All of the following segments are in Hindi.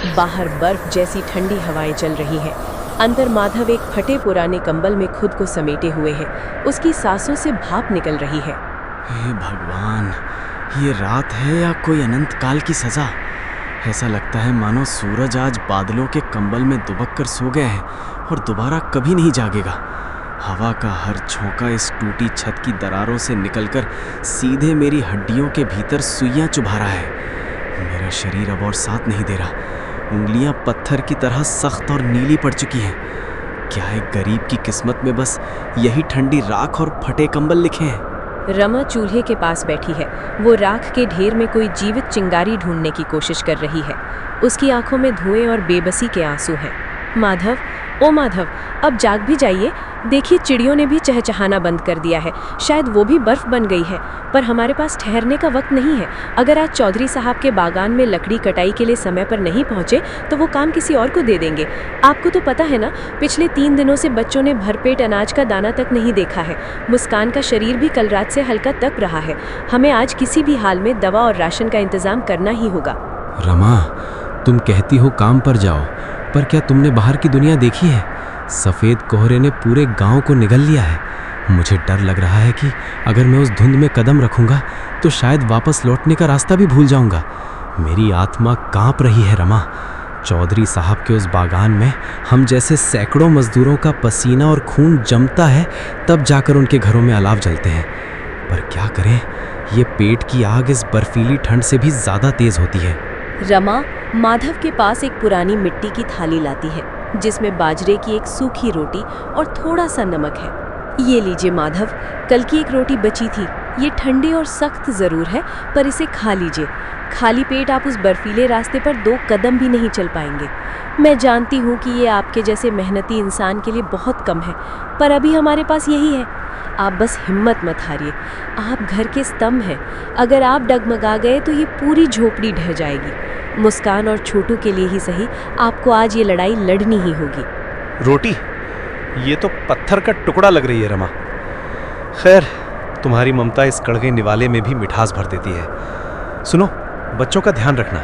बाहर बर्फ जैसी ठंडी हवाएं चल रही हैं। अंदर माधव एक फटे पुराने कंबल में खुद को समेटे हुए है। उसकी सांसों से भाप निकल रही है। हे भगवान, ये रात है या कोई अनंत काल की सजा। ऐसा लगता है मानो सूरज आज बादलों के कंबल में दुबक कर सो गया है और दोबारा कभी नहीं जागेगा। हवा का हर झोंका इस टूटी छत की दरारों से निकलकर सीधे मेरी हड्डियों के भीतर सुइयां चुभा रहा है। मेरा शरीर अब और साथ नहीं दे रहा। उंगलियां पत्थर की तरह सख्त और नीली पड़ चुकी हैं। क्या एक गरीब की किस्मत में बस यही ठंडी राख और फटे कंबल लिखे हैं? रमा चूल्हे के पास बैठी है। वो राख के ढेर में कोई जीवित चिंगारी ढूंढने की कोशिश कर रही है। उसकी आंखों में धुएं और बेबसी के आंसू हैं। माधव, ओ माधव, अब जाग भी जाइए। देखिए, चिड़ियों ने भी चहचहाना बंद कर दिया है। शायद वो भी बर्फ बन गई है। पर हमारे पास ठहरने का वक्त नहीं है। अगर आज चौधरी साहब के बागान में लकड़ी कटाई के लिए समय पर नहीं पहुंचे तो वो काम किसी और को दे देंगे। आपको तो पता है ना, पिछले 3 दिनों से बच्चों ने भरपेट अनाज का दाना तक नहीं देखा है। मुस्कान का शरीर भी कल रात से हल्का तप रहा है। हमें आज किसी भी हाल में दवा और राशन का इंतजाम करना ही होगा। रमा, तुम कहती हो काम पर जाओ, पर क्या तुमने बाहर की दुनिया देखी है? सफ़ेद कोहरे ने पूरे गांव को निगल लिया है। मुझे डर लग रहा है कि अगर मैं उस धुंध में कदम रखूंगा तो शायद वापस लौटने का रास्ता भी भूल जाऊंगा। मेरी आत्मा कांप रही है रमा। चौधरी साहब के उस बागान में हम जैसे सैकड़ों मजदूरों का पसीना और खून जमता है, तब जाकर उनके घरों में अलाव जलते हैं। पर क्या करें, ये पेट की आग इस बर्फीली ठंड से भी ज़्यादा तेज़ होती है। रमा माधव के पास एक पुरानी मिट्टी की थाली लाती है जिसमें बाजरे की एक सूखी रोटी और थोड़ा सा नमक है। ये लीजिए माधव, कल की एक रोटी बची थी। ये ठंडी और सख्त ज़रूर है, पर इसे खा लीजिए। खाली पेट आप उस बर्फीले रास्ते पर 2 कदम भी नहीं चल पाएंगे। मैं जानती हूँ कि ये आपके जैसे मेहनती इंसान के लिए बहुत कम है, पर अभी हमारे पास यही है। आप बस हिम्मत मत हारिए। आप घर के स्तंभ हैं। अगर आप डगमगा गए तो ये पूरी झोपड़ी ढह जाएगी। मुस्कान और छोटू के लिए ही सही, आपको आज ये लड़ाई लड़नी ही होगी। रोटी? ये तो पत्थर का टुकड़ा लग रही है रमा। खैर, तुम्हारी ममता इस कड़वे निवाले में भी मिठास भर देती है। सुनो, बच्चों का ध्यान रखना।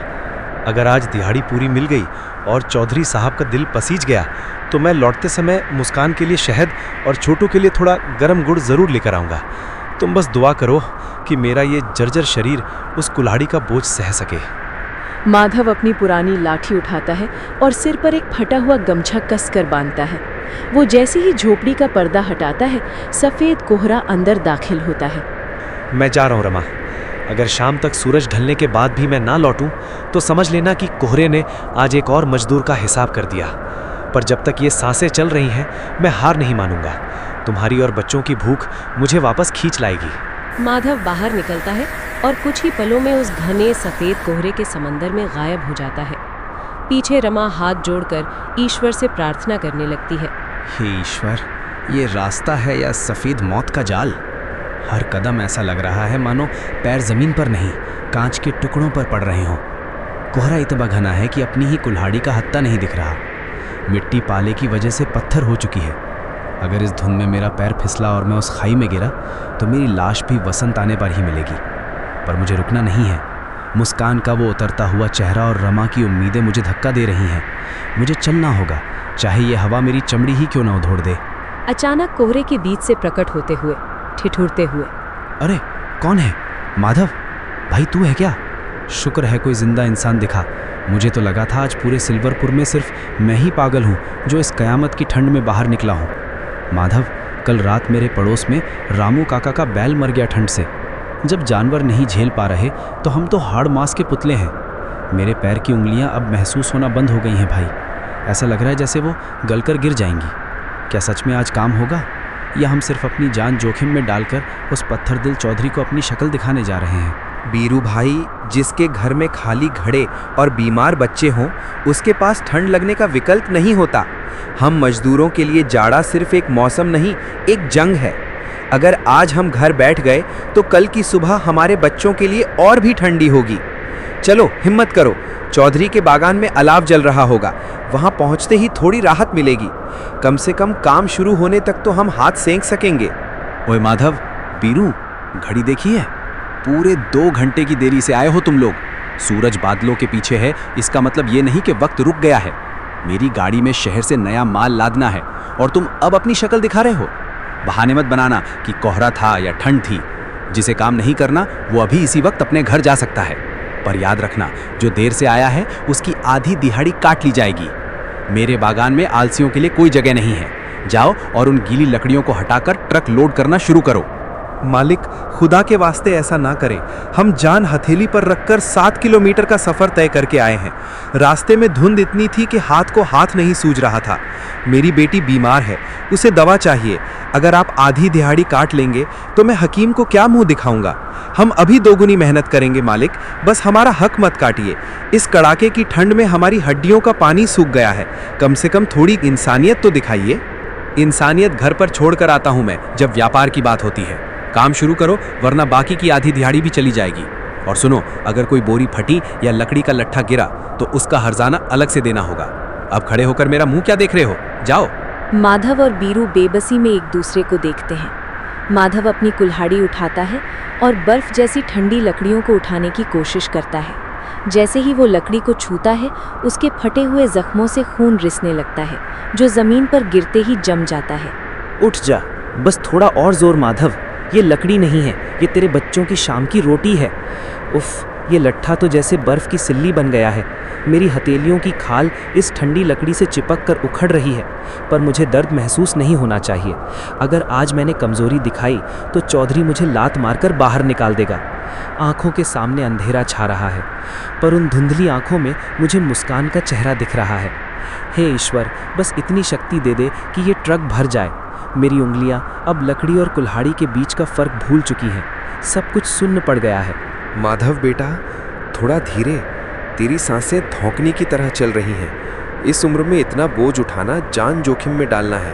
अगर आज दिहाड़ी पूरी मिल गई और चौधरी साहब का दिल पसीज गया तो मैं लौटते समय मुस्कान के लिए शहद और छोटू के लिए थोड़ा गर्म गुड़ ज़रूर लेकर आऊँगा। तुम बस दुआ करो कि मेरा ये जर्जर शरीर उस कुल्हाड़ी का बोझ सह सके। माधव अपनी पुरानी लाठी उठाता है और सिर पर एक फटा हुआ गमछा कसकर बांधता है। वो जैसे ही झोपड़ी का पर्दा हटाता है, सफ़ेद कोहरा अंदर दाखिल होता है। मैं जा रहा हूँ रमा। अगर शाम तक सूरज ढलने के बाद भी मैं ना लौटूं तो समझ लेना कि कोहरे ने आज एक और मजदूर का हिसाब कर दिया। पर जब तक ये सांसें चल रही हैं, मैं हार नहीं मानूंगा। तुम्हारी और बच्चों की भूख मुझे वापस खींच लाएगी। माधव बाहर निकलता है और कुछ ही पलों में उस घने सफ़ेद कोहरे के समंदर में गायब हो जाता है। पीछे रमा हाथ जोड़कर ईश्वर से प्रार्थना करने लगती है। हे ईश्वर, ये रास्ता है या सफ़ेद मौत का जाल? हर कदम ऐसा लग रहा है मानो पैर ज़मीन पर नहीं, कांच के टुकड़ों पर पड़ रहे हों। कोहरा इतना घना है कि अपनी ही कुल्हाड़ी का हत्ता नहीं दिख रहा। मिट्टी पाले की वजह से पत्थर हो चुकी है। अगर इस धुंध में मेरा पैर फिसला और मैं उस खाई में गिरा तो मेरी लाश भी वसंत आने पर ही मिलेगी। पर मुझे रुकना नहीं है। मुस्कान का वो उतरता हुआ चेहरा और रमा की उम्मीदें मुझे धक्का दे रही हैं। मुझे चलना होगा, चाहे ये हवा मेरी चमड़ी ही क्यों न उधोड़ दे। अचानक कोहरे के बीच से प्रकट होते हुए, ठिठुरते हुए, अरे कौन है? माधव भाई, तू है क्या? शुक्र है कोई जिंदा इंसान दिखा। मुझे तो लगा था आज पूरे सिल्वरपुर में सिर्फ मैं ही पागल हूँ जो इस कयामत की ठंड में बाहर निकला हूँ। माधव, कल रात मेरे पड़ोस में रामू काका का बैल मर गया ठंड से। जब जानवर नहीं झेल पा रहे तो हम तो हाड़ मांस के पुतले हैं। मेरे पैर की उंगलियां अब महसूस होना बंद हो गई हैं भाई। ऐसा लग रहा है जैसे वो गलकर गिर जाएंगी। क्या सच में आज काम होगा, या हम सिर्फ अपनी जान जोखिम में डालकर उस पत्थर दिल चौधरी को अपनी शक्ल दिखाने जा रहे हैं? बीरू भाई, जिसके घर में खाली घड़े और बीमार बच्चे हों, उसके पास ठंड लगने का विकल्प नहीं होता। हम मजदूरों के लिए जाड़ा सिर्फ एक मौसम नहीं, एक जंग है। अगर आज हम घर बैठ गए तो कल की सुबह हमारे बच्चों के लिए और भी ठंडी होगी। चलो हिम्मत करो, चौधरी के बागान में अलाव जल रहा होगा। वहां पहुंचते ही थोड़ी राहत मिलेगी। कम से कम काम शुरू होने तक तो हम हाथ सेंक सकेंगे। ओए माधव, बीरू, घड़ी देखी है? पूरे 2 घंटे की देरी से आए हो तुम लोग। सूरज बादलों के पीछे है, इसका मतलब ये नहीं कि वक्त रुक गया है। मेरी गाड़ी में शहर से नया माल लादना है और तुम अब अपनी शक्ल दिखा रहे हो। बहाने मत बनाना कि कोहरा था या ठंड थी। जिसे काम नहीं करना वो अभी इसी वक्त अपने घर जा सकता है। पर याद रखना, जो देर से आया है उसकी आधी दिहाड़ी काट ली जाएगी। मेरे बागान में आलसियों के लिए कोई जगह नहीं है। जाओ और उन गीली लकड़ियों को हटाकर ट्रक लोड करना शुरू करो। मालिक, खुदा के वास्ते ऐसा ना करें। हम जान हथेली पर रखकर 7 किलोमीटर का सफ़र तय करके आए हैं। रास्ते में धुंध इतनी थी कि हाथ को हाथ नहीं सूझ रहा था। मेरी बेटी बीमार है, उसे दवा चाहिए। अगर आप आधी दिहाड़ी काट लेंगे तो मैं हकीम को क्या मुंह दिखाऊंगा। हम अभी दोगुनी मेहनत करेंगे मालिक, बस हमारा हक मत काटिए। इस कड़ाके की ठंड में हमारी हड्डियों का पानी सूख गया है। कम से कम थोड़ी इंसानियत तो दिखाइए। इंसानियत घर पर छोड़कर आता हूं मैं जब व्यापार की बात होती है। काम शुरू करो, वरना बाकी की आधी दिहाड़ी भी चली जाएगी। और सुनो, अगर कोई बोरी फटी या लकड़ी का लट्ठा गिरा तो उसका हर्जाना अलग से देना होगा। अब खड़े होकर मेरा मुंह क्या देख रहे हो, जाओ। माधव और बीरू बेबसी में एक दूसरे को देखते हैं। माधव अपनी कुल्हाड़ी उठाता है और बर्फ जैसी ठंडी लकड़ियों को उठाने की कोशिश करता है। जैसे ही वो लकड़ी को छूता है, उसके फटे हुए जख्मों से खून रिसने लगता है, जो जमीन पर गिरते ही जम जाता है। उठ जा, बस थोड़ा और जोर माधव। ये लकड़ी नहीं है, ये तेरे बच्चों की शाम की रोटी है। उफ, ये लट्ठा तो जैसे बर्फ की सिल्ली बन गया है। मेरी हथेलियों की खाल इस ठंडी लकड़ी से चिपक कर उखड़ रही है, पर मुझे दर्द महसूस नहीं होना चाहिए। अगर आज मैंने कमज़ोरी दिखाई तो चौधरी मुझे लात मारकर बाहर निकाल देगा। आंखों के सामने अंधेरा छा रहा है, पर उन धुंधली आंखों में मुझे मुस्कान का चेहरा दिख रहा है। हे ईश्वर, बस इतनी शक्ति दे दे कि ये ट्रक भर जाए। मेरी उंगलियां अब लकड़ी और कुल्हाड़ी के बीच का फर्क भूल चुकी हैं। सब कुछ सुन्न पड़ गया है। माधव बेटा, थोड़ा धीरे। तेरी सांसें धौंकनी की तरह चल रही हैं। इस उम्र में इतना बोझ उठाना जान जोखिम में डालना है।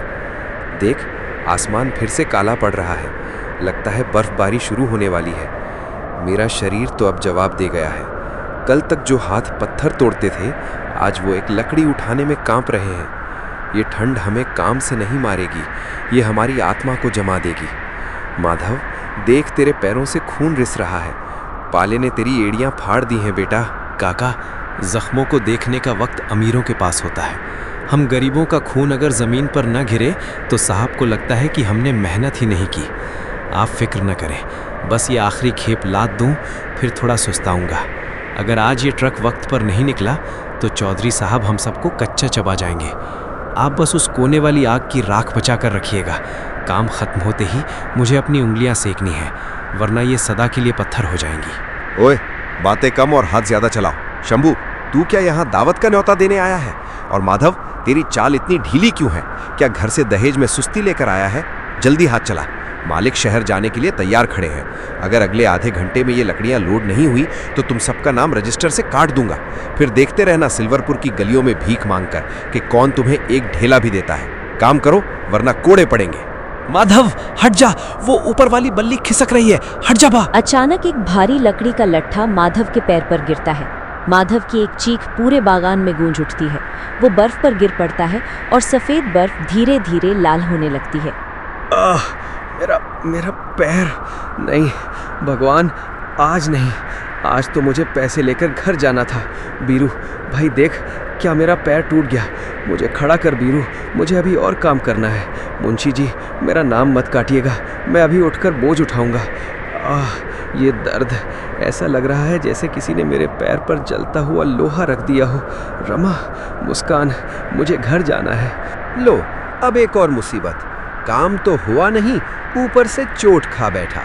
देख, आसमान फिर से काला पड़ रहा है। लगता है बर्फबारी शुरू होने वाली है। मेरा शरीर तो अब जवाब दे गया है। कल तक जो हाथ पत्थर तोड़ते थे, आज वो एक लकड़ी उठाने में कांप रहे हैं। ये ठंड हमें काम से नहीं मारेगी, ये हमारी आत्मा को जमा देगी। माधव, देख, तेरे पैरों से खून रिस रहा है। पाले ने तेरी एड़ियां फाड़ दी हैं बेटा। काका, जख्मों को देखने का वक्त अमीरों के पास होता है। हम गरीबों का खून अगर ज़मीन पर न गिरे तो साहब को लगता है कि हमने मेहनत ही नहीं की। आप फिक्र न करें, बस ये आखिरी खेप लाद दूं, फिर थोड़ा सुस्ताऊंगा। अगर आज ये ट्रक वक्त पर नहीं निकला तो चौधरी साहब हम सबको कच्चा चबा जाएंगे। आप बस उस कोने वाली आग की राख बचा कर रखिएगा। काम खत्म होते ही मुझे अपनी उंगलियां सेकनी है, वरना ये सदा के लिए पत्थर हो जाएंगी। ओए, बातें कम और हाथ ज्यादा चलाओ। शंभू, तू क्या यहाँ दावत का न्योता देने आया है? और माधव, तेरी चाल इतनी ढीली क्यों है? क्या घर से दहेज में सुस्ती लेकर आया है? जल्दी हाथ चला। मालिक शहर जाने के लिए तैयार खड़े हैं। अगर अगले आधे घंटे में ये लकड़ियां लोड नहीं हुई तो तुम सबका नाम रजिस्टर से काट दूंगा। फिर देखते रहना सिल्वरपुर की गलियों में भीख मांगकर कि कौन तुम्हें एक ढेला भी देता है। काम करो, वरना कोड़े पड़ेंगे। माधव, हट जा, वो ऊपर वाली बल्ली खिसक रही है, हट जा बा। अचानक एक भारी लकड़ी का लट्ठा माधव के पैर पर गिरता है। माधव की एक चीख पूरे बागान में गूंज उठती है। वो बर्फ पर गिर पड़ता है और सफेद बर्फ धीरे धीरे लाल होने लगती है। मेरा पैर नहीं, भगवान, आज नहीं। आज तो मुझे पैसे लेकर घर जाना था। बीरू भाई, देख, क्या मेरा पैर टूट गया। मुझे खड़ा कर बीरू, मुझे अभी और काम करना है। मुंशी जी, मेरा नाम मत काटिएगा, मैं अभी उठकर बोझ उठाऊंगा। ये दर्द, ऐसा लग रहा है जैसे किसी ने मेरे पैर पर जलता हुआ लोहा रख दिया हो। रमा, मुस्कान, मुझे घर जाना है। लो, अब एक और मुसीबत। काम तो हुआ नहीं, ऊपर से चोट खा बैठा।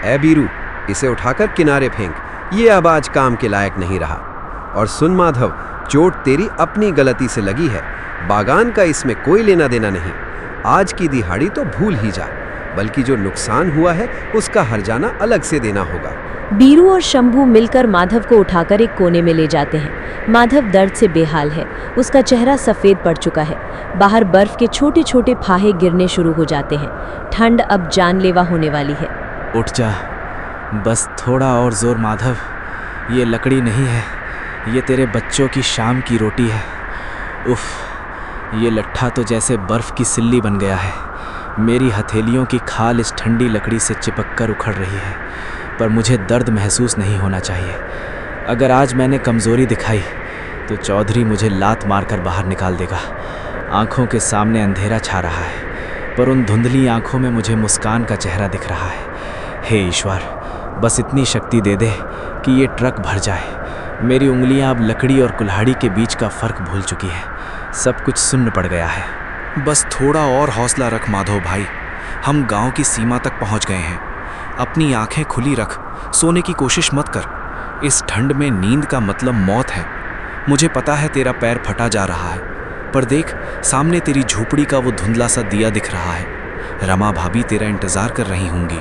ए बीरू, इसे उठाकर किनारे फेंक। ये अब आज काम के लायक नहीं रहा। और सुन माधव, चोट तेरी अपनी गलती से लगी है। बागान का इसमें कोई लेना देना नहीं। आज की दिहाड़ी तो भूल ही जा, बल्कि जो नुकसान हुआ है उसका हर्जाना अलग से देना होगा। बीरू और शंभू मिलकर माधव को उठाकर एक कोने में ले जाते हैं। माधव दर्द से बेहाल है, उसका चेहरा सफ़ेद पड़ चुका है। बाहर बर्फ के छोटे छोटे फाहे गिरने शुरू हो जाते हैं। ठंड अब जानलेवा होने वाली है। उठ जा, बस थोड़ा और जोर माधव। ये लकड़ी नहीं है, ये तेरे बच्चों की शाम की रोटी है। उफ, ये लट्ठा तो जैसे बर्फ़ की सिल्ली बन गया है। मेरी हथेलियों की खाल इस ठंडी लकड़ी से चिपक कर उखड़ रही है, पर मुझे दर्द महसूस नहीं होना चाहिए। अगर आज मैंने कमज़ोरी दिखाई तो चौधरी मुझे लात मारकर बाहर निकाल देगा। आंखों के सामने अंधेरा छा रहा है, पर उन धुंधली आंखों में मुझे मुस्कान का चेहरा दिख रहा है। हे ईश्वर, बस इतनी शक्ति दे दे कि ये ट्रक भर जाए। मेरी उंगलियां अब लकड़ी और कुल्हाड़ी के बीच का फ़र्क भूल चुकी है। सब कुछ सुन्न पड़ गया है। बस थोड़ा और हौसला रख माधव भाई, हम गांव की सीमा तक पहुंच गए हैं। अपनी आंखें खुली रख, सोने की कोशिश मत कर। इस ठंड में नींद का मतलब मौत है। मुझे पता है तेरा पैर फटा जा रहा है, पर देख सामने तेरी झोपड़ी का वो धुंधला सा दिया दिख रहा है। रमा भाभी तेरा इंतज़ार कर रही होंगी।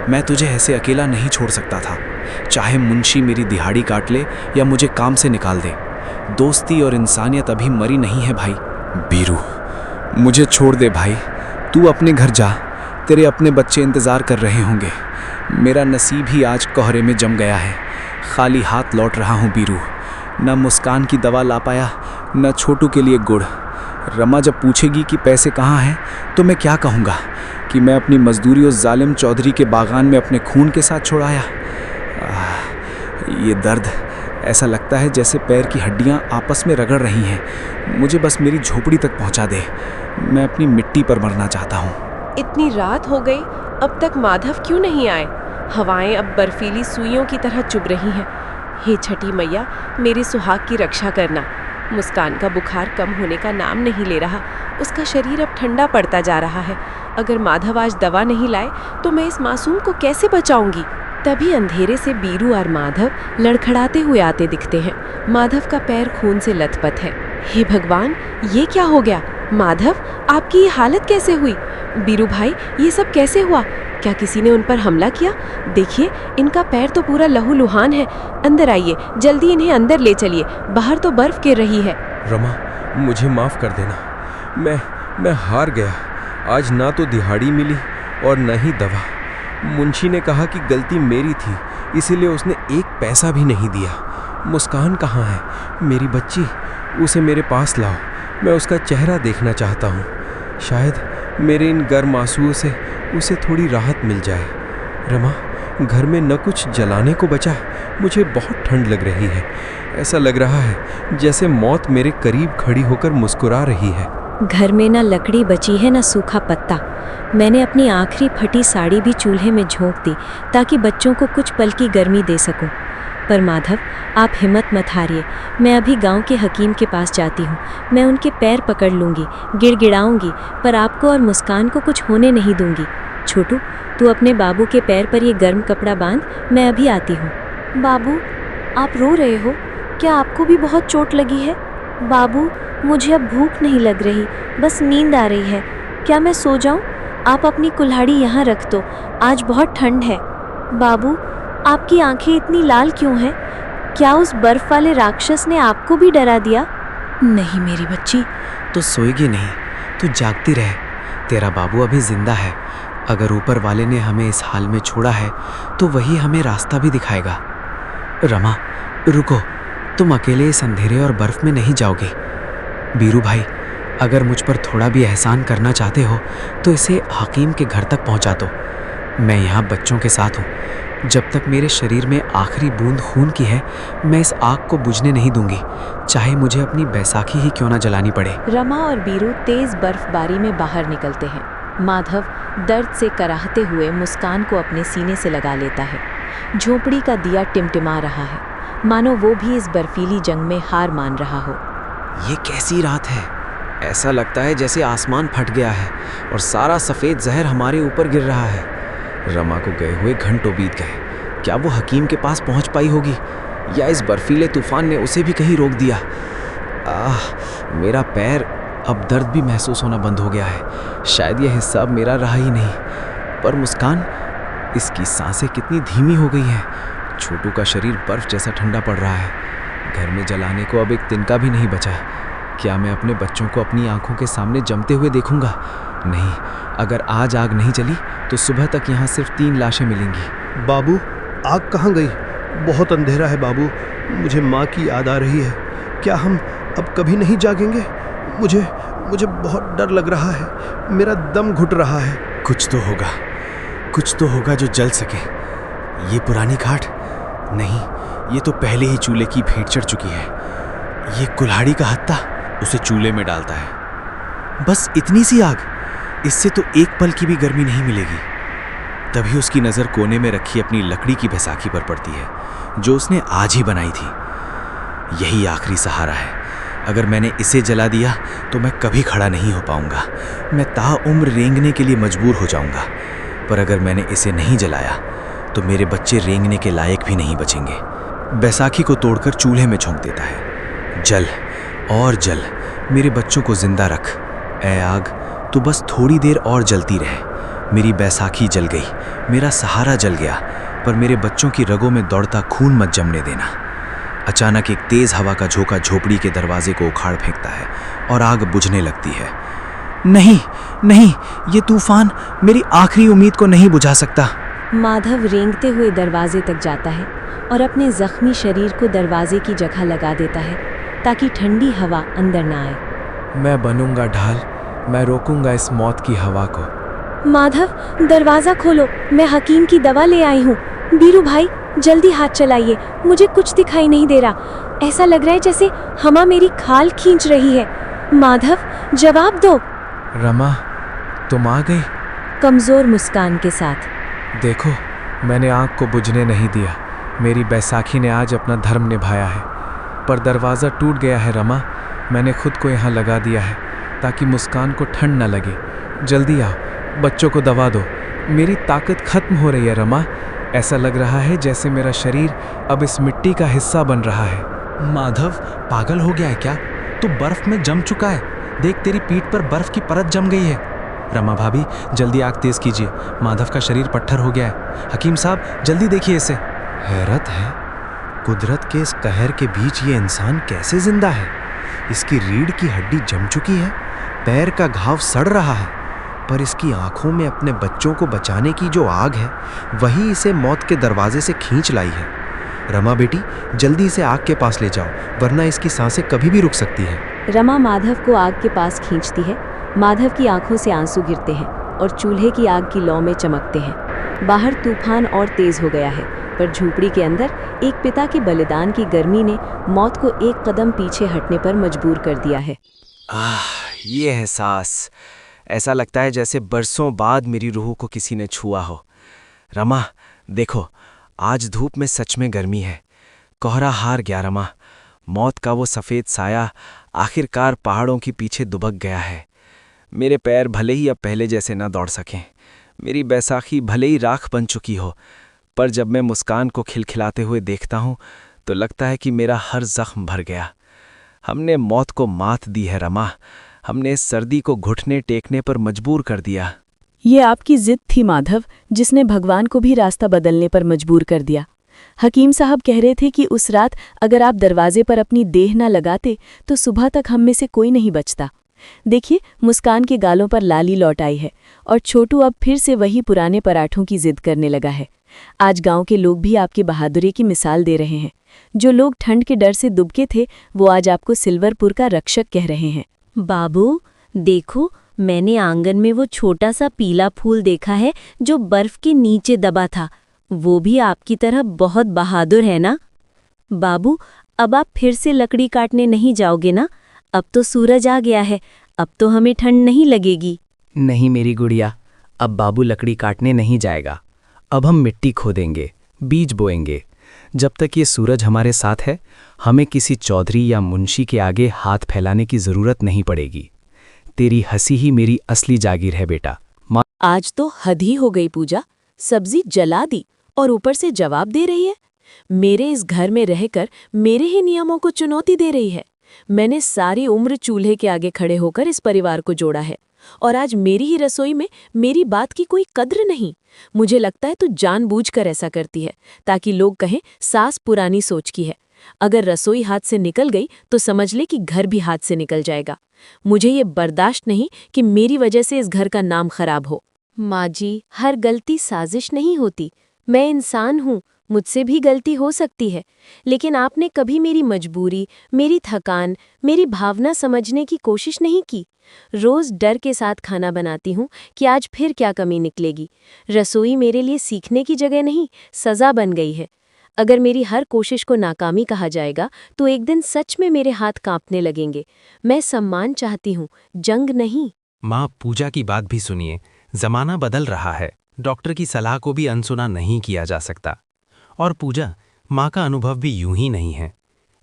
मैं तुझे ऐसे अकेला नहीं छोड़ सकता था, चाहे मुंशी मेरी दिहाड़ी काट ले या मुझे काम से निकाल दे। दोस्ती और इंसानियत अभी मरी नहीं है भाई। बीरू, मुझे छोड़ दे भाई, तू अपने घर जा, तेरे अपने बच्चे इंतज़ार कर रहे होंगे। मेरा नसीब ही आज कोहरे में जम गया है। खाली हाथ लौट रहा हूँ बीरू। न मुस्कान की दवा ला पाया, न छोटू के लिए गुड़। रमा जब पूछेगी कि पैसे कहाँ हैं तो मैं क्या कहूँगा कि मैं अपनी मजदूरी उस जालिम चौधरी के बागान में अपने खून के साथ छोड़ाया। ये दर्द, ऐसा लगता है जैसे पैर की हड्डियाँ आपस में रगड़ रही हैं। मुझे बस मेरी झोपड़ी तक पहुँचा दे, मैं अपनी मिट्टी पर मरना चाहता हूँ। इतनी रात हो गई, अब तक माधव क्यों नहीं आए? हवाएं अब बर्फीली सुइयों की तरह चुभ रही हैं। हे छठी मैया, मेरी सुहाग की रक्षा करना। मुस्कान का बुखार कम होने का नाम नहीं ले रहा। उसका शरीर अब ठंडा पड़ता जा रहा है। अगर माधव आज दवा नहीं लाए तो मैं इस मासूम को कैसे बचाऊंगी? तभी अंधेरे से बीरू और माधव लड़खड़ाते हुए आते दिखते हैं। माधव का पैर खून से लथपथ है। हे भगवान, ये क्या हो गया? माधव, आपकी ये हालत कैसे हुई? बीरू भाई, ये सब कैसे हुआ? क्या किसी ने उन पर हमला किया? देखिए, इनका पैर तो पूरा लहूलुहान है। अंदर आइए, जल्दी इन्हें अंदर ले चलिए, बाहर तो बर्फ गिर रही है। रमा, मुझे माफ़ कर देना। मैं हार गया। आज ना तो दिहाड़ी मिली और न ही दवा। मुंशी ने कहा कि गलती मेरी थी, इसीलिए उसने एक पैसा भी नहीं दिया। मुस्कान कहाँ है? मेरी बच्ची, उसे मेरे पास लाओ। मैं उसका चेहरा देखना चाहता हूँ। शायद मेरे इन गर्म आंसुओं से उसे थोड़ी राहत मिल जाए। रमा, घर में न कुछ जलाने को बचा। मुझे बहुत ठंड लग रही है। ऐसा लग रहा है जैसे मौत मेरे करीब खड़ी होकर मुस्कुरा रही है। घर में ना लकड़ी बची है ना सूखा पत्ता। मैंने अपनी आखिरी फटी साड़ी भी चूल्हे में झोंक दी ताकि बच्चों को कुछ पल की गर्मी दे सकूं। पर माधव, आप हिम्मत मत हारिए। मैं अभी गांव के हकीम के पास जाती हूँ। मैं उनके पैर पकड़ लूँगी, गिड़गिड़ाऊँगी, पर आपको और मुस्कान को कुछ होने नहीं दूँगी। छोटू, तू अपने बाबू के पैर पर ये गर्म कपड़ा बांध, मैं अभी आती हूँ। बाबू, आप रो रहे हो? क्या आपको भी बहुत चोट लगी है? बाबू, मुझे अब भूख नहीं लग रही, बस नींद आ रही है। क्या मैं सो जाऊँ? आप अपनी कुल्हाड़ी यहाँ रख दो, आज बहुत ठंड है। बाबू, आपकी आंखें इतनी लाल क्यों हैं? क्या उस बर्फ वाले राक्षस ने आपको भी डरा दिया? नहीं मेरी बच्ची, तो सोएगी नहीं, तू जागती रहे। तेरा बाबू अभी जिंदा है। अगर ऊपर वाले ने हमें इस हाल में छोड़ा है तो वही हमें रास्ता भी दिखाएगा। रमा, रुको, तुम अकेले इस अंधेरे और बर्फ में नहीं जाओगे। बीरू भाई, अगर मुझ पर थोड़ा भी एहसान करना चाहते हो तो इसे हकीम के घर तक पहुंचा दो। मैं यहाँ बच्चों के साथ हूँ। जब तक मेरे शरीर में आखिरी बूंद खून की है, मैं इस आग को बुझने नहीं दूंगी, चाहे मुझे अपनी बैसाखी ही क्यों ना जलानी पड़े। रमा और बीरू तेज बर्फबारी में बाहर निकलते हैं। माधव दर्द से कराहते हुए मुस्कान को अपने सीने से लगा लेता है। झोपड़ी का दिया टिमटिमा रहा है, मानो वो भी इस बर्फीली जंग में हार मान रहा हो। ये कैसी रात है? ऐसा लगता है जैसे आसमान फट गया है और सारा सफ़ेद जहर हमारे ऊपर गिर रहा है। रमा को गए हुए घंटों बीत गए। क्या वो हकीम के पास पहुंच पाई होगी, या इस बर्फीले तूफान ने उसे भी कहीं रोक दिया? मेरा पैर, अब दर्द भी महसूस होना बंद हो गया है। शायद यह हिस्सा अब मेरा रहा ही नहीं। पर मुस्कान, इसकी सांसें कितनी धीमी हो गई हैं। छोटू का शरीर बर्फ जैसा ठंडा पड़ रहा है। घर में जलाने को अब एक तिनका भी नहीं बचा। क्या मैं अपने बच्चों को अपनी आंखों के सामने जमते हुए देखूंगा? नहीं, अगर आज आग नहीं जली तो सुबह तक यहाँ सिर्फ 3 लाशें मिलेंगी। बाबू, आग कहाँ गई? बहुत अंधेरा है बाबू, मुझे माँ की याद आ रही है। क्या हम अब कभी नहीं जागेंगे? मुझे बहुत डर लग रहा है, मेरा दम घुट रहा है। कुछ तो होगा जो जल सके। ये पुरानी घाट नहीं, ये तो पहले ही चूल्हे की भेंट चढ़ चुकी है। ये कुल्हाड़ी का हत्था उसे चूल्हे में डालता है। बस इतनी सी आग, इससे तो एक पल की भी गर्मी नहीं मिलेगी। तभी उसकी नज़र कोने में रखी अपनी लकड़ी की बैसाखी पर पड़ती है, जो उसने आज ही बनाई थी। यही आखिरी सहारा है। अगर मैंने इसे जला दिया तो मैं कभी खड़ा नहीं हो पाऊंगा। मैं ताउम्र रेंगने के लिए मजबूर हो जाऊंगा। पर अगर मैंने इसे नहीं जलाया तो मेरे बच्चे रेंगने के लायक भी नहीं बचेंगे। बैसाखी को तोड़कर चूल्हे में झोंक देता है। जल और जल, मेरे बच्चों को जिंदा रख। ऐ आग, तू बस थोड़ी देर और जलती रहे। मेरी बैसाखी जल गई, मेरा सहारा जल गया, पर मेरे बच्चों की रगों में दौड़ता खून मत जमने देना। अचानक एक तेज हवा का झोंका झोपड़ी के दरवाजे को उखाड़ फेंकता है और आग बुझने लगती है। नहीं नहीं, ये तूफान मेरी आखिरी उम्मीद को नहीं बुझा सकता। माधव रेंगते हुए दरवाजे तक जाता है और अपने जख्मी शरीर को दरवाजे की जगह लगा देता है ताकि ठंडी हवा अंदर ना आए। मैं बनूंगा ढाल, मैं रोकूंगा इस मौत की हवा को। माधव, दरवाज़ा खोलो, मैं हकीम की दवा ले आई हूँ। बीरू भाई, जल्दी हाथ चलाइए, मुझे कुछ दिखाई नहीं दे रहा। ऐसा लग रहा है जैसे हमा मेरी खाल खींच रही है। माधव, जवाब दो। रमा, तुम आ गई? कमज़ोर मुस्कान के साथ। देखो, मैंने आग को बुझने नहीं दिया। मेरी बैसाखी ने आज अपना धर्म निभाया है। पर दरवाज़ा टूट गया है रमा। मैंने खुद को यहाँ लगा दिया है ताकि मुस्कान को ठंड न लगे। जल्दी आओ, बच्चों को दवा दो। मेरी ताकत खत्म हो रही है रमा। ऐसा लग रहा है जैसे मेरा शरीर अब इस मिट्टी का हिस्सा बन रहा है। माधव, पागल हो गया है क्या? तू बर्फ में जम चुका है। देख, तेरी पीठ पर बर्फ की परत जम गई है। रमा भाभी, जल्दी आग तेज कीजिए। माधव का शरीर पत्थर हो गया है। हकीम साहब, जल्दी देखिए इसे। हैरत है, कुदरत के इस कहर के बीच ये इंसान कैसे जिंदा है। इसकी रीढ़ की हड्डी जम चुकी है, पैर का घाव सड़ रहा है, पर इसकी आंखों में अपने बच्चों को बचाने की जो आग है वही इसे मौत के दरवाजे से खींच लाई है। रमा बेटी, जल्दी इसे आग के पास ले जाओ, वरना इसकी सांसें कभी भी रुक सकती हैं। रमा माधव को आग के पास खींचती है। माधव की आंखों से आंसू गिरते हैं और चूल्हे की आग की लौ में चमकते हैं। बाहर तूफान और तेज हो गया है, पर झोपड़ी के अंदर एक पिता के बलिदान की गर्मी ने मौत को एक कदम पीछे हटने पर मजबूर कर दिया है। ये एहसास, ऐसा लगता है जैसे बरसों बाद मेरी रूह को किसी ने छुआ हो। रमा, देखो, आज धूप में सच में गर्मी है। कोहरा हार गया रमा। मौत का वो सफ़ेद साया आखिरकार पहाड़ों के पीछे दुबक गया है। मेरे पैर भले ही अब पहले जैसे ना दौड़ सकें, मेरी बैसाखी भले ही राख बन चुकी हो, पर जब मैं मुस्कान को खिलखिलाते हुए देखता हूँ तो लगता है कि मेरा हर जख्म भर गया। हमने मौत को मात दी है रमा। हमने इस सर्दी को घुटने टेकने पर मजबूर कर दिया। ये आपकी जिद थी माधव, जिसने भगवान को भी रास्ता बदलने पर मजबूर कर दिया। हकीम साहब कह रहे थे कि उस रात अगर आप दरवाजे पर अपनी देह न लगाते तो सुबह तक हम में से कोई नहीं बचता। देखिए, मुस्कान के गालों पर लाली लौट आई है और छोटू अब फिर से वही पुराने पराठों की जिद करने लगा है। आज गांव के लोग भी आपकी बहादुरी की मिसाल दे रहे हैं। जो लोग ठंड के डर से दुबके थे, वो आज आपको सिल्वरपुर का रक्षक कह रहे हैं। बाबू, देखो, मैंने आंगन में वो छोटा सा पीला फूल देखा है जो बर्फ के नीचे दबा था। वो भी आपकी तरह बहुत बहादुर है ना? बाबू, अब आप फिर से लकड़ी काटने नहीं जाओगे ना? अब तो सूरज आ गया है, अब तो हमें ठंड नहीं लगेगी। नहीं मेरी गुड़िया, अब बाबू लकड़ी काटने नहीं जाएगा। अब हम मिट्टी खोदेंगे, बीज बोएंगे। जब तक ये सूरज हमारे साथ है, हमें किसी चौधरी या मुंशी के आगे हाथ फैलाने की ज़रूरत नहीं पड़ेगी। तेरी हंसी ही मेरी असली जागीर है बेटा। आज तो हद ही हो गई पूजा। सब्जी जला दी और ऊपर से जवाब दे रही है। मेरे इस घर में रहकर मेरे ही नियमों को चुनौती दे रही है। मैंने सारी उम्र चूल्हे के आगे खड़े होकर इस परिवार को जोड़ा है, और आज मेरी ही रसोई में मेरी बात की कोई कद्र नहीं। मुझे लगता है तू जानबूझकर ऐसा करती है ताकि लोग कहें सास पुरानी सोच की है। अगर रसोई हाथ से निकल गई तो समझ ले कि घर भी हाथ से निकल जाएगा। मुझे ये बर्दाश्त नहीं कि मेरी वजह से इस घर का नाम खराब हो। माँ जी, हर गलती साजिश नहीं होती। मैं इंसान हूँ, मुझसे भी गलती हो सकती है, लेकिन आपने कभी मेरी मजबूरी, मेरी थकान, मेरी भावना समझने की कोशिश नहीं की। रोज़ डर के साथ खाना बनाती हूँ कि आज फिर क्या कमी निकलेगी। रसोई मेरे लिए सीखने की जगह नहीं, सज़ा बन गई है। अगर मेरी हर कोशिश को नाकामी कहा जाएगा तो एक दिन सच में मेरे हाथ कांपने लगेंगे। मैं सम्मान चाहती हूँ, जंग नहीं। माँ, पूजा की बात भी सुनिए। जमाना बदल रहा है, डॉक्टर की सलाह को भी अनसुना नहीं किया जा सकता। और पूजा, माँ का अनुभव भी यूं ही नहीं है।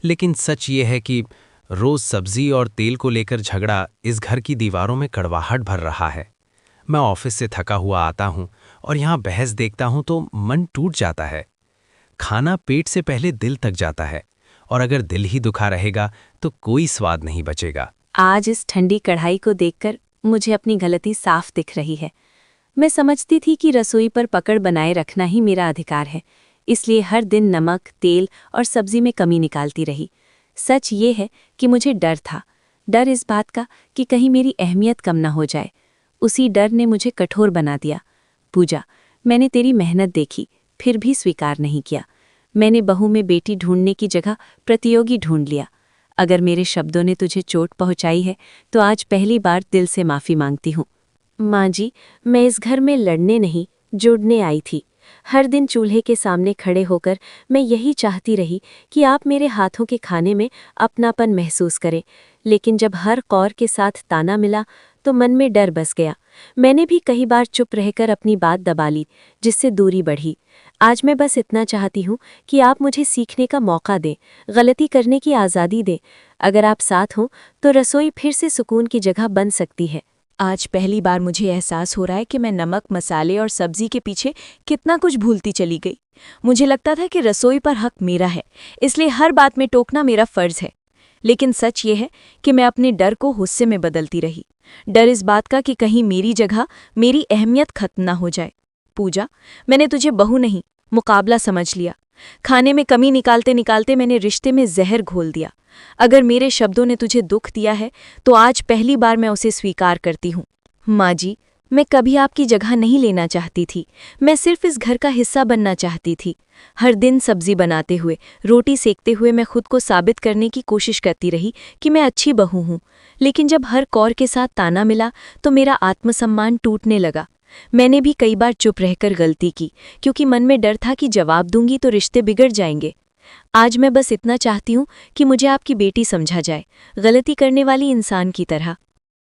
लेकिन सच ये है कि रोज सब्जी और तेल को लेकर झगड़ा इस घर की दीवारों में कड़वाहट भर रहा है। मैं ऑफिस से थका हुआ आता हूँ और यहाँ बहस देखता हूँ तो मन टूट जाता है। खाना पेट से पहले दिल तक जाता है, और अगर दिल ही दुखा रहेगा तो कोई स्वाद नहीं बचेगा। आज इस ठंडी कढ़ाई को देखकर मुझे अपनी गलती साफ दिख रही है। मैं समझती थी कि रसोई पर पकड़ बनाए रखना ही मेरा अधिकार है, इसलिए हर दिन नमक, तेल और सब्जी में कमी निकालती रही। सच ये है कि मुझे डर था, डर इस बात का कि कहीं मेरी अहमियत कम ना हो जाए। उसी डर ने मुझे कठोर बना दिया। पूजा, मैंने तेरी मेहनत देखी, फिर भी स्वीकार नहीं किया। मैंने बहू में बेटी ढूंढने की जगह प्रतियोगी ढूंढ लिया। अगर मेरे शब्दों ने तुझे चोट पहुंचाई है तो आज पहली बार दिल से माफ़ी मांगती हूँ। माँ जी, मैं इस घर में लड़ने नहीं, जुड़ने आई थी। हर दिन चूल्हे के सामने खड़े होकर मैं यही चाहती रही कि आप मेरे हाथों के खाने में अपनापन महसूस करें। लेकिन जब हर कौर के साथ ताना मिला तो मन में डर बस गया। मैंने भी कई बार चुप रहकर अपनी बात दबा ली, जिससे दूरी बढ़ी। आज मैं बस इतना चाहती हूँ कि आप मुझे सीखने का मौका दें, गलती करने की आज़ादी दें। अगर आप साथ हों तो रसोई फिर से सुकून की जगह बन सकती है। आज पहली बार मुझे एहसास हो रहा है कि मैं नमक, मसाले और सब्जी के पीछे कितना कुछ भूलती चली गई। मुझे लगता था कि रसोई पर हक मेरा है, इसलिए हर बात में टोकना मेरा फर्ज है। लेकिन सच ये है कि मैं अपने डर को गुस्से में बदलती रही। डर इस बात का कि कहीं मेरी जगह, मेरी अहमियत खत्म ना हो जाए। पूजा, मैंने तुझे बहू नहीं, मुकाबला समझ लिया। खाने में कमी निकालते निकालते मैंने रिश्ते में जहर घोल दिया। अगर मेरे शब्दों ने तुझे दुख दिया है तो आज पहली बार मैं उसे स्वीकार करती हूँ। माँ जी, मैं कभी आपकी जगह नहीं लेना चाहती थी। मैं सिर्फ इस घर का हिस्सा बनना चाहती थी। हर दिन सब्जी बनाते हुए, रोटी सेकते हुए मैं खुद को साबित करने की कोशिश करती रही कि मैं अच्छी बहू हूँ। लेकिन जब हर कौर के साथ ताना मिला तो मेरा आत्मसम्मान टूटने लगा। मैंने भी कई बार चुप रहकर गलती की, क्योंकि मन में डर था कि जवाब दूंगी तो रिश्ते बिगड़ जाएंगे। आज मैं बस इतना चाहती हूँ कि मुझे आपकी बेटी समझा जाए, गलती करने वाली इंसान की तरह।